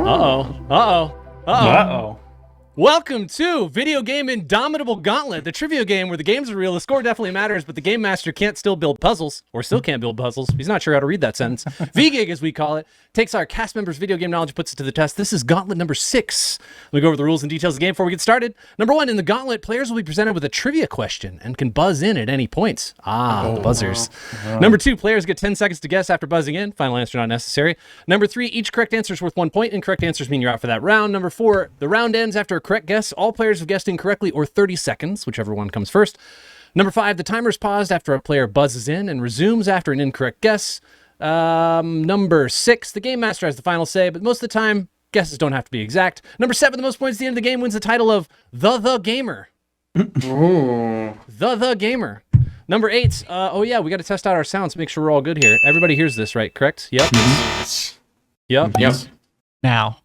Uh-oh. Welcome to Video Game Indomitable Gauntlet, the trivia game where the games are real, the score definitely matters, but the game master can't still build puzzles, or still can't build puzzles. He's not sure how to read that sentence. VGig, as we call it, takes our cast members' video game knowledge, puts it to the test. This is Gauntlet number 6. We'll go over the rules and details of the game before we get started. Number 1, in the Gauntlet, players will be presented with a trivia question and can buzz in at any point. The buzzers. Number 2, players get 10 seconds to guess after buzzing in. Final answer not necessary. Number 3, each correct answer is worth 1 point. Incorrect answers mean you're out for that round. Number 4, the round ends after a correct guess. All players have guessed incorrectly or 30 seconds, whichever one comes first. Number 5, the timer is paused after a player buzzes in and resumes after an incorrect guess. Number 6, the game master has the final say, but most of the time, guesses don't have to be exact. Number 7, the most points at the end of the game wins the title of The Gamer. The Gamer. Number 8, we got to test out our sounds to make sure we're all good here. Everybody hears this, right? Correct? Yep. Yes. Yep. Yep. Now.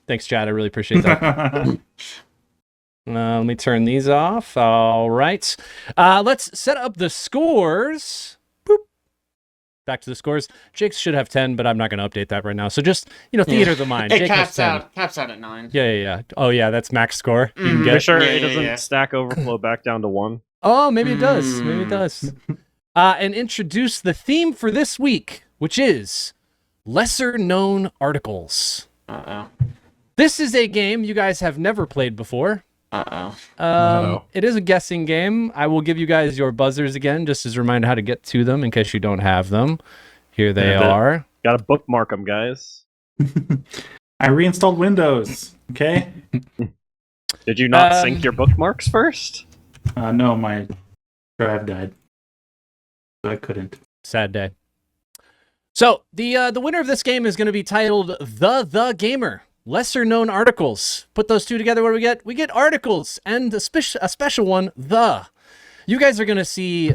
Thanks, Chad. I really appreciate that. Let me turn these off. All right. Let's set up the scores. Boop. Back to the scores. Jake should have 10, but I'm not going to update that right now. So just, theater of the mind. It Jake caps has 10. caps out at 9. Yeah. Oh, yeah, that's max score. You can Make get. sure Yeah, it yeah, doesn't yeah. stack overflow back down to 1. Oh, maybe it does. Maybe it does. And introduce the theme for this week, which is lesser known articles. Uh-oh. This is a game you guys have never played before. Uh-oh. It is a guessing game. I will give you guys your buzzers again, just as a reminder how to get to them in case you don't have them. Here they are. Gotta bookmark them, guys. I reinstalled Windows. Okay. Did you not sync your bookmarks first? No, my drive died, so I couldn't. Sad day. So the winner of this game is going to be titled The Gamer. Lesser known articles. Put those two together, what do we get? We get articles and a special one, the. You guys are going to see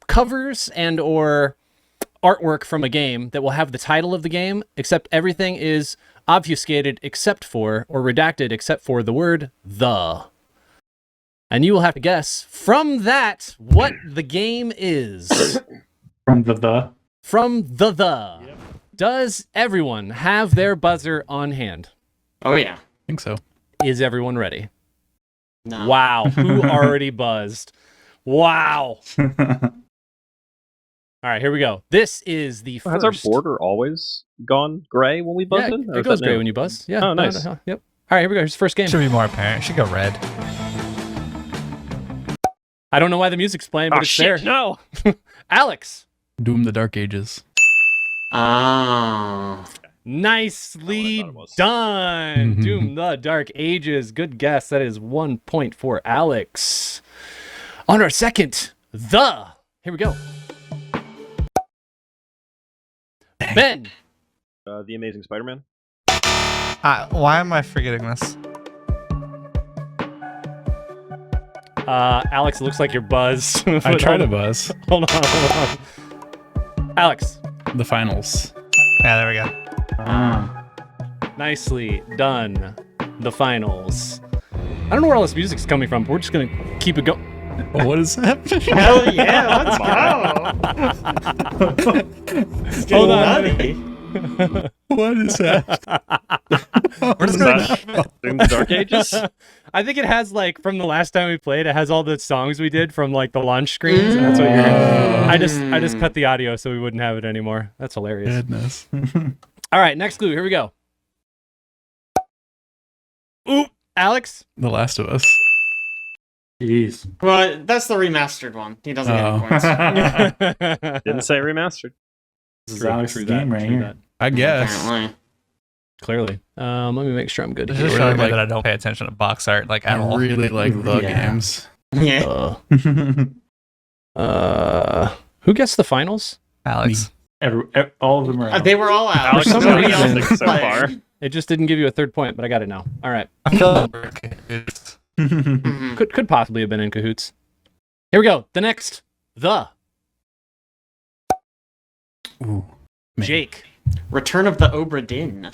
covers and or artwork from a game that will have the title of the game, except everything is obfuscated except for, or redacted except for the word the. And you will have to guess from that what the game is. From the. From the. Yep. Does everyone have their buzzer on hand? Oh, yeah. I think so. Is everyone ready? No. Wow. Who already buzzed? Wow. All right, here we go. This is the first. Has our border always gone gray when we buzz Yeah, in? Or it is goes that gray new? when you buzz. Yeah. Oh, nice. Yep. All right, here we go. Here's the first game. Should be more apparent. Should go red. I don't know why the music's playing, but Oh, it's shit, there. no! Alex. Doom the Dark Ages. Oh. Nicely Oh, I thought it was. done. Doom the Dark Ages. Good guess. That is 1 point for Alex. On our second, the. Here we go. Ben. The Amazing Spider-Man? Why am I forgetting this? Alex, it looks like you're buzzed. I tried to buzz. Hold on. Alex. The finals. Yeah, there we go. Nicely done. The finals. I don't know where all this music's coming from, but we're just going to keep it going. What is happening? Hell yeah, let's go. Hold on. What is that? We're just gonna Doom the Dark Ages? I think it has, like, from the last time we played, it has all the songs we did from, like, the launch screens. And that's what you're hearing. I just cut the audio so we wouldn't have it anymore. That's hilarious. Goodness. All right, next clue. Here we go. Ooh, Alex. The Last of Us. Jeez. Well, that's the remastered one. He doesn't get any points. Didn't say remastered. This is Alex's game right here. I guess. Apparently. Clearly. Let me make sure I'm good It's here. just showing me that I don't pay attention to box art like at all. I really like the Yeah. games. Yeah. Who gets the finals? Alex. All of them are out. They were all out. Alex For is some doing reason- something so far. It just didn't give you a third point, but I got it now. All right. I feel Mhm. Could possibly have been in cahoots. Here we go. The next. The. Ooh, man. Jake. Return of the Obra Dinn.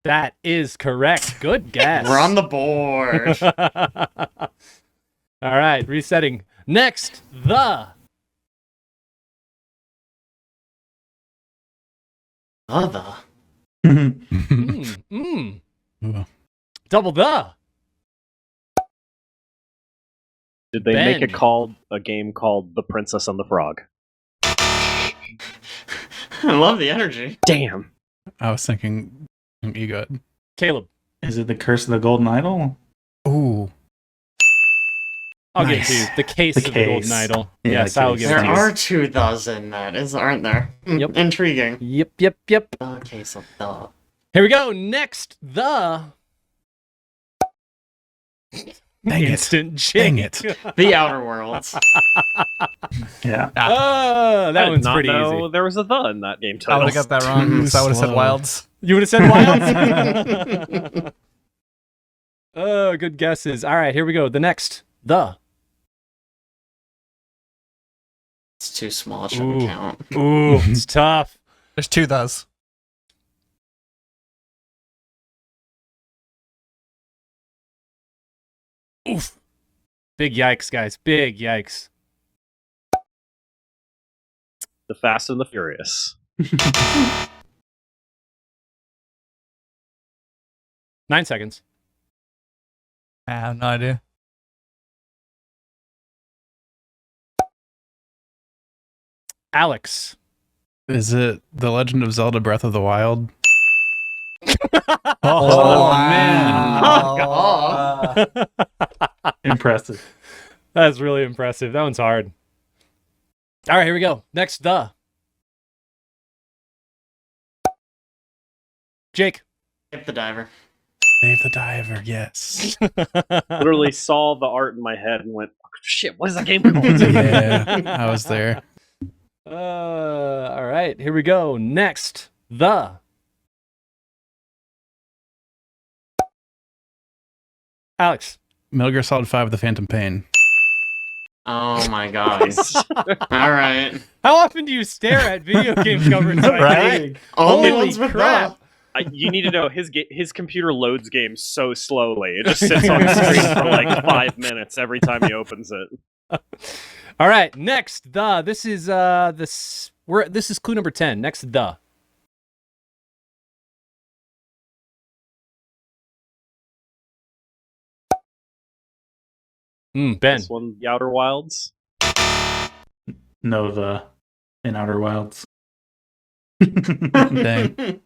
That is correct. Good guess. We're on the board. All right. Resetting. Next. The. Other. Mm. Ooh. Double the. Did they Ben. make a game called The Princess and the Frog? I love the energy. Damn. I was thinking you got. Caleb. Is it the Curse of the Golden Idol? Ooh. I'll Nice. give it to you. The case The of the Golden case. Idol. Yeah, Yes, the I will case. give it There to you. are 2 thes in that, aren't there? Yep. Intriguing. Yep. Okay, so the. Here we go. Next, the Dang it. instant Dang Jake. it. The Outer Worlds. Yeah. Oh, I that did one's not pretty know easy. there was a the in that game I title. would have got that wrong. So I would have said Slow. Wilds. You would have said Wilds. Oh, good guesses. All right, here we go. The next, the. It's too small, it shouldn't Ooh. count. Ooh, it's tough. There's 2 those. Oof. Big yikes, guys. Big yikes. The Fast and the Furious. 9 seconds. I have no idea. Alex. Is it The Legend of Zelda Breath of the Wild? Oh, man. Oh. Impressive. That's really impressive. That one's hard. All right, here we go. Next, the. Jake. Skip the diver. Dave the Diver, yes. Literally saw the art in my head and went, oh, shit, what is that game called? Yeah, I was there. All right, here we go. Next, the. Alex. Metal Gear Solid 5: The Phantom Pain. Oh my god. Alright. How often do you stare at video game covers like Right? that? Only Holy ones with crap. You need to know his computer loads games so slowly. It just sits on the screen for like 5 minutes every time he opens it. All right, next, the. This is this is clue number 10. Next, the. Ben. This one, The Outer Wilds. Nova in Outer Wilds. Dang.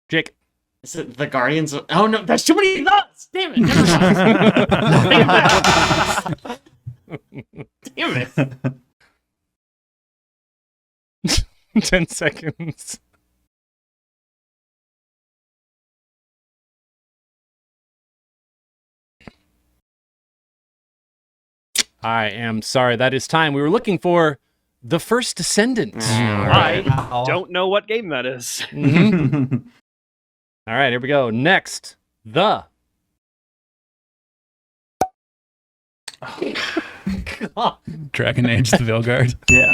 Jake. Is it the Guardians of... Oh no, there's too many nuts! Damn it! Never mind. Damn it. 10 seconds. I am sorry. That is time. We were looking for The First Descendant. I Wow. don't know what game that is. Mhm. All right, here we go. Next, the. Dragon Age: The Veilguard. Yeah.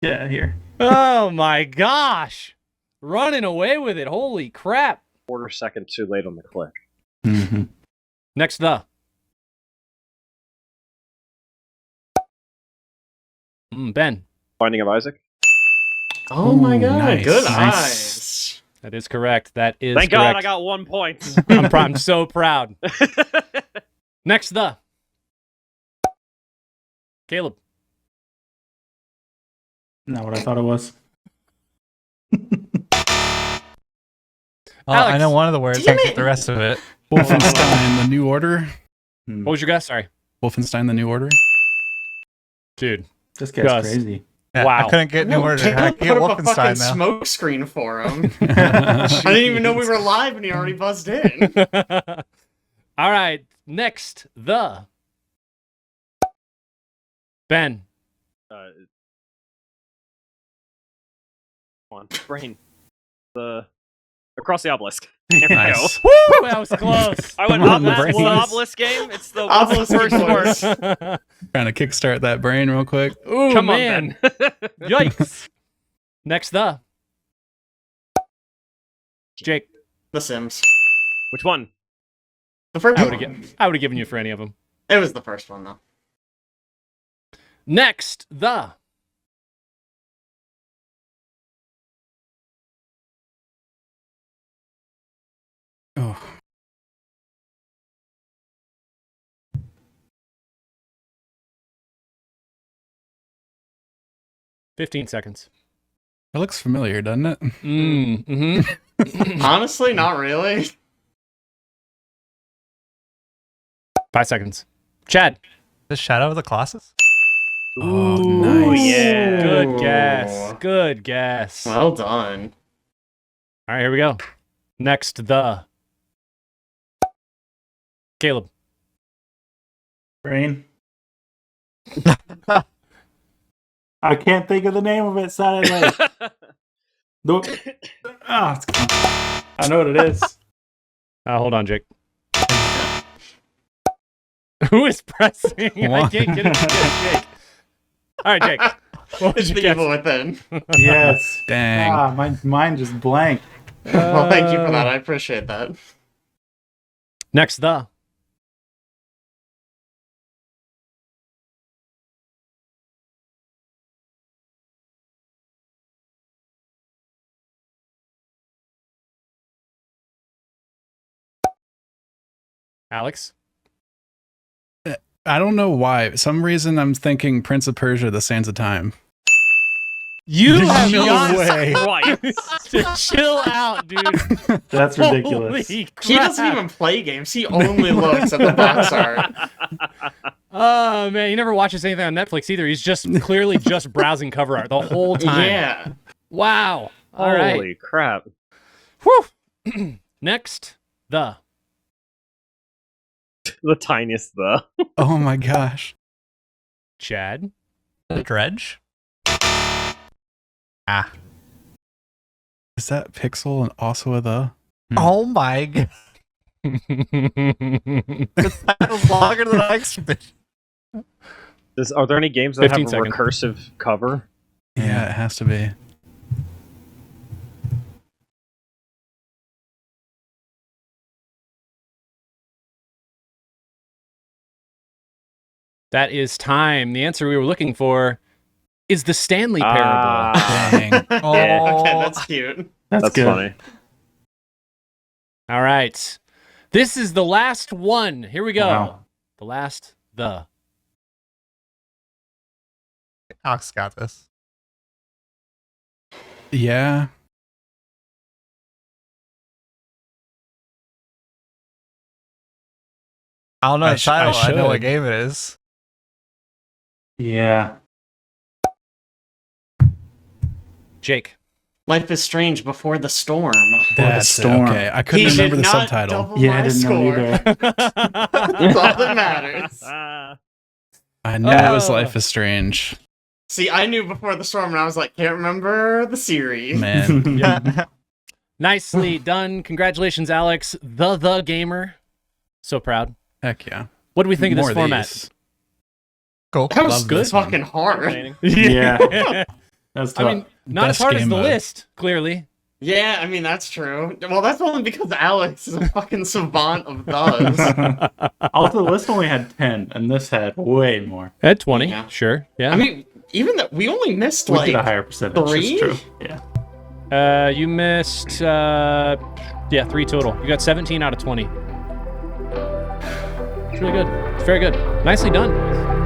Yeah, here. Oh my gosh. Running away with it. Holy crap. Quarter second too late on the click. Mm-hmm. Next, the. Ben. Finding of Isaac. Oh my Ooh, god, nice. good Nice. eyes. That is correct. That is Thank correct. God I got 1 point. I'm so proud. Next, the. Caleb. Not what I thought it was. Oh, Alex. I know one of the words. I Damn get it. the rest of it. Wolfenstein: The New Order. What was your guess? Sorry. Wolfenstein: The New Order. Dude. This guy's Gus. crazy. Yeah, Wow. I couldn't get new order. I Caleb can't get put up a fucking Wolfenstein now. smoke screen for him. I didn't even know we were live and he already buzzed in. All right. Next, the. Ben. Come on, brain. The Across the Obelisk. There we Nice. go. Woo! That was close. I went Come up on, that brain. Obelisk game. It's the Obelisk first was- word. Trying to kickstart that brain real quick. Ooh, Come man. on, Ben. Yikes. Next, the. Jake. The Sims. Which one? The first I one. would have given you for any of them. It was the first one though. Next, the. Oh, 15 seconds. it looks familiar, doesn't it? Mm-hmm. Honestly, not really. 5 seconds. Chad. The Shadow of the Colossus? Oh, Ooh, nice. yeah. Good guess. Good guess. Well done. All right, here we go. Next, the Caleb. Brain. I can't think of the name of it. Saturday. Nope. Ah, I know what it is. Hold on, Jake. Who is pressing? I One. can't get it to Jake. All right, Jake. What was It's your the guess? evil within. Yes. Dang. Ah, my mind just blank. Well, thank you for that. I appreciate that. Next, the Alex. I don't know why. For some reason I'm thinking Prince of Persia: The Sands of Time. You have No got way. Right. to chill out, dude. That's ridiculous. Holy crap. He doesn't even play games. He only looks at the box art. Oh man, he never watches anything on Netflix either. He's just clearly just browsing cover art the whole time. Yeah. Wow. All right. Holy crap. Whew. Next, the Tiniest the. Oh my gosh. Chad. The Dredge? Ah. Is that Pixel and also a the? Oh my god. That was longer than I expected. Are there any games that have a 15 seconds. recursive cover? Yeah, it has to be. That is time. The answer we were looking for is the Stanley Parable. Dang. Oh, Okay, that's cute. That's good. funny. All right. This is the last one. Here we go. Wow. The last, the. Alex got this. Yeah. I don't know I the sh- I title. I know what should. game it is. Yeah. Jake. Life is Strange Before the Storm. That's Storm. okay. I couldn't He remember did the not subtitle. double Yeah, my I didn't know score. either. That's all that matters. I knew it was Oh. Life is Strange. See, I knew Before the Storm, and I was like, can't remember the series. Man. Nicely done. Congratulations, Alex. The gamer. So proud. Heck yeah. What do we think of More this format? these. Cool. That was Love good. this one. Fucking hard. Yeah. That's I tough. mean, not as Best hard as game the mode. list, clearly. Yeah, I mean, that's true. Well, that's only because Alex is a fucking savant of those. Also, the list only had 10, and this had way more. At 20, Yeah. sure. Yeah. I mean, even that we only missed We like did a higher percentage. three? It's true. Yeah. You missed, 3 total. You got 17 out of 20. It's really good. It's very good. Nicely done.